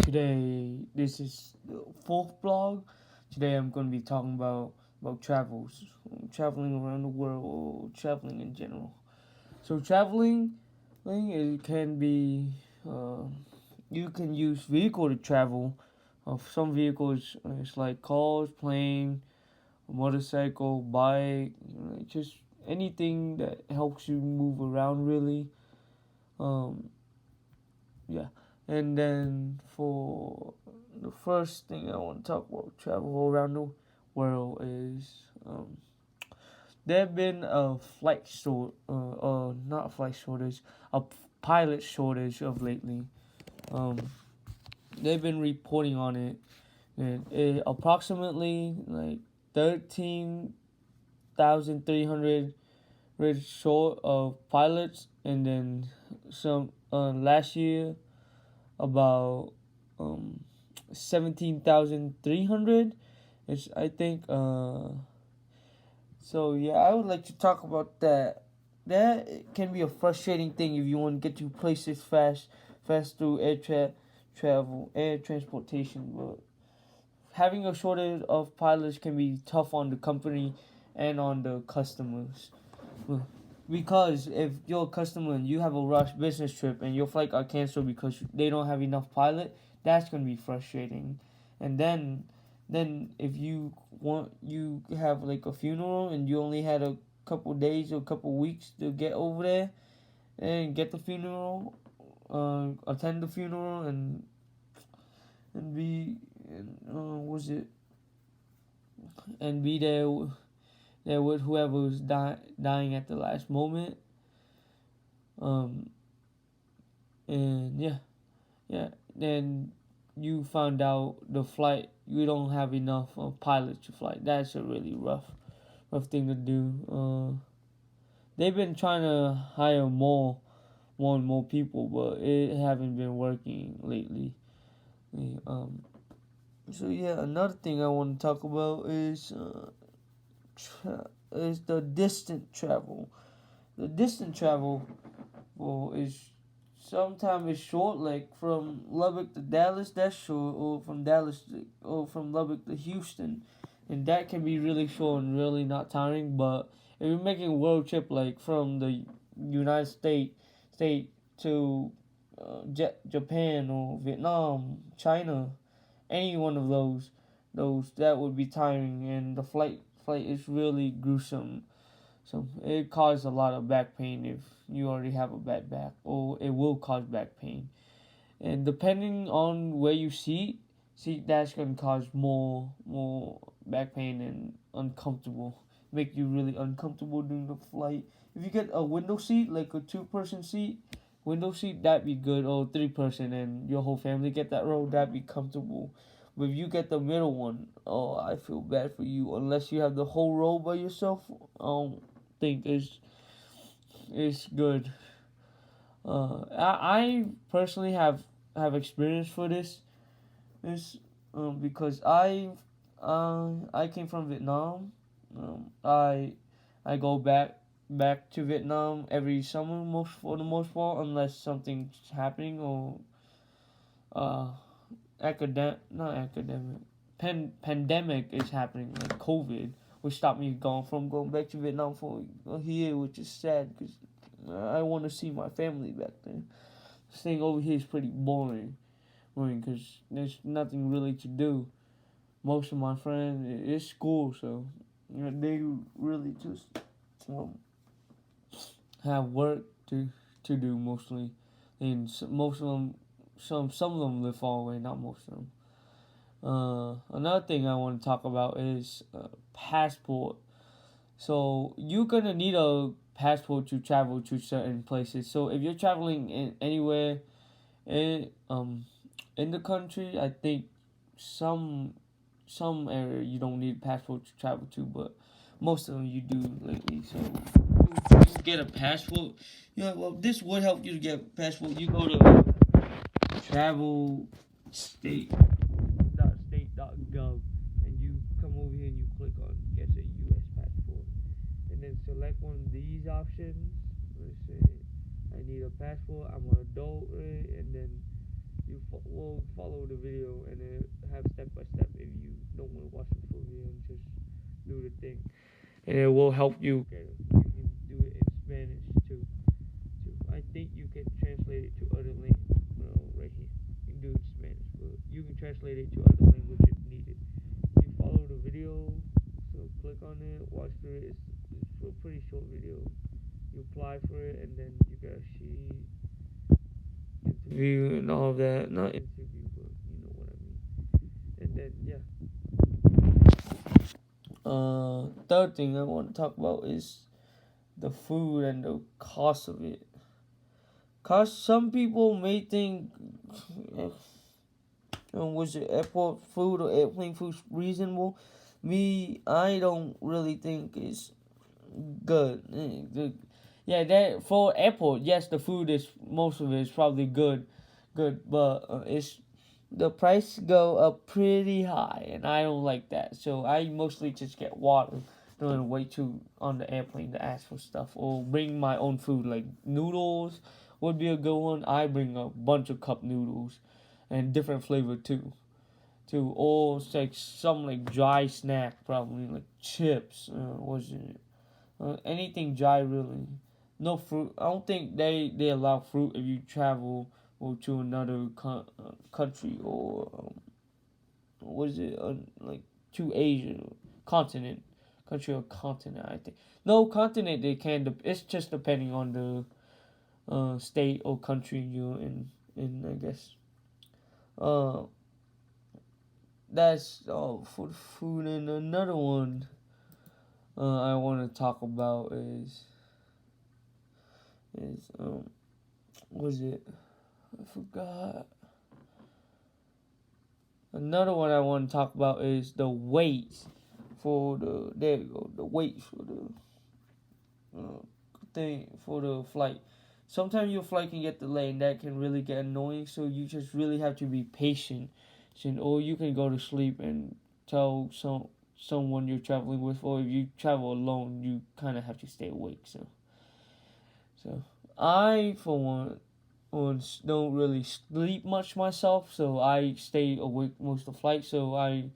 Today, this is the fourth blog. Today, I'm going to be talking about travels, traveling around the world, or traveling in general. So, traveling, it can be you can use vehicle to travel. Some vehicles, it's like cars, plane, motorcycle, bike, just anything that helps you move around. Really, um, yeah. And then for the first thing I want to talk about travel around the world is there have been a not a flight shortage, a pilot shortage of lately. Um, they've been reporting on it, and approximately like 13,300 short of pilots, and then some last year about um 17,300. It's I think so yeah, I would like to talk about that. That can be a frustrating thing if you want to get to places fast through travel, air transportation. But having a shortage of pilots can be tough on the company and on the customers. Because if you're a customer and you have a rush business trip and your flight got canceled because they don't have enough pilot, that's gonna be frustrating. And then if you have like a funeral and you only had a couple days or a couple weeks to get over there and get the funeral, attend the funeral and be and was it and be there with whoever was dying at the last moment. Um, and yeah. Then you found out the flight you don't have enough pilots to fly. That's a really rough thing to do. They've been trying to hire more and more people, but it haven't been working lately. Um, so yeah, another thing I want to talk about is the distant travel. The distant travel, well, is sometimes it's short, like from Lubbock to Dallas, that's short, or from Lubbock to Houston, and that can be really short and really not tiring. But if you're making a world trip, like from the United State to Japan or Vietnam, China, any one of those that would be tiring, and the flight is really gruesome. So it causes a lot of back pain if you already have a bad back, or it will cause back pain. And depending on where you seat that's gonna cause more back pain and uncomfortable, make you really uncomfortable during the flight. If you get a window seat, like a two-person seat, window seat, that'd be good. Or three-person and your whole family get that row, that'd be comfortable. But if you get the middle one, oh, I feel bad for you. Unless you have the whole row by yourself, think is good. I personally have experience for this because I came from Vietnam. I go back to Vietnam every summer most for the most part unless something's happening or uh not academic pandemic is happening like COVID, which stopped me going back to Vietnam for a year, which is sad because I want to see my family back there. Staying over here is pretty boring because there's nothing really to do. Most of my friends it's school, so they really just um, have work to do mostly, and most of them some of them live far away, not most of them. Another thing I want to talk about is passport. So you're gonna need a passport to travel to certain places. So if you're traveling in anywhere in the country, I think some some area you don't need a passport to travel to, but most of them you do lately. So you get a passport. Yeah, well, this would help you to get a passport. You go to travel state.gov and you come over here and you click on get a U.S. passport and then select one of these options. Let's say I need a passport. I'm an adult, right? And then will follow the the video and then have step by step if you don't want to watch the full video and just do the thing. And it will help you. You can do it in Spanish too. I think you can translate it to other languages. Right here. You can do it in Spanish, but you can translate it to other languages if needed. You follow the video, so click on it, watch through it. It's a pretty short video. You apply for it, and then you got a sheet, interview, and all of that. Not interview, but you know what I mean. And then yeah. Third thing I want to talk about is the food and the cost of it. Cause some people may think, was it airport food or airplane food reasonable? Me, I don't really think it's good. Yeah, that for airport, yes, the food is most of it is probably good, but it's the price go up pretty high, and I don't like that. So I mostly just get water. Don't wait too on the airplane to ask for stuff or bring my own food like noodles would be a good one. I bring a bunch of cup noodles and different flavor too. Or it's like some like dry snack probably like chips. Was it anything dry really? No fruit. I don't think they allow fruit if you travel or to another country or was it like to Asia continent country or continent. I think no continent they can. It's just depending on the state or country you're in I guess. Uh, that's all for the food. And another one I want to talk about is was it? I forgot. Another one I want to talk about is the weights for the there you go the weights for the thing for the flight. Sometimes your flight can get delayed and that can really get annoying. So you just really have to be patient, or you can go to sleep and tell someone you're traveling with, or if you travel alone, you kind of have to stay awake. So I for one don't really sleep much myself, so I stay awake most of the flight. So I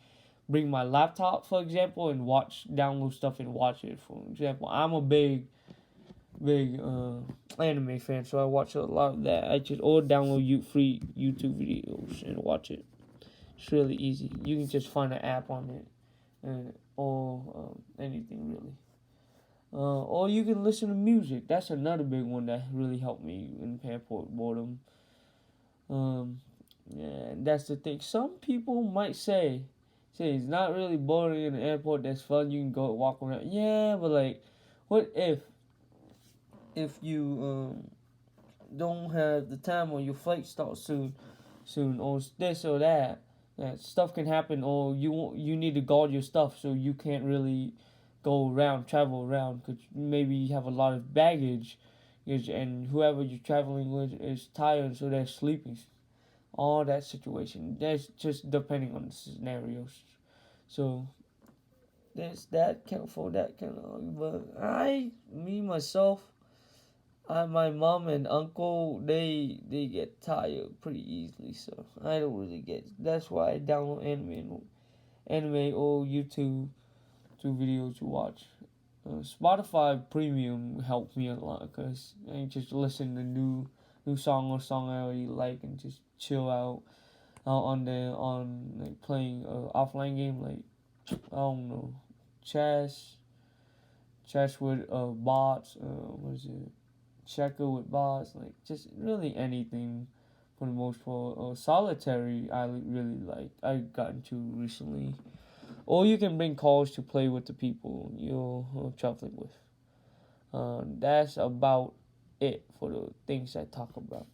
bring my laptop, for example, and download stuff and watch it. For example, I'm a big anime fan, so I watch a lot of that. I just or download free YouTube videos and watch it. It's really easy. You can just find an app on it, or anything really. Or you can listen to music. That's another big one that really helped me in airport boredom. Yeah, that's the thing. Some people might say it's not really boring in the airport. That's fun. You can go walk around. Yeah, but like, what if you don't have the time or your flight starts soon, or this or that? That stuff can happen, or you need to guard your stuff, so you can't really travel around, because maybe you have a lot of baggage, and whoever you're traveling with is tired, so they're sleeping. All that situation. That's just depending on the scenarios. So there's that kind for that kind of. But myself, my mom and uncle, they get tired pretty easily. So I don't really get. That's why I download anime or YouTube videos to watch. Spotify Premium helped me a lot because I just listen to new song or song I already like and just chill out on like playing offline game like I don't know chess with bots, what is it, checker with bots, like just really anything for the most part. Solitary I really like. I got into recently. Or you can bring calls to play with the people you're traveling with. That's about it for the things I talk about.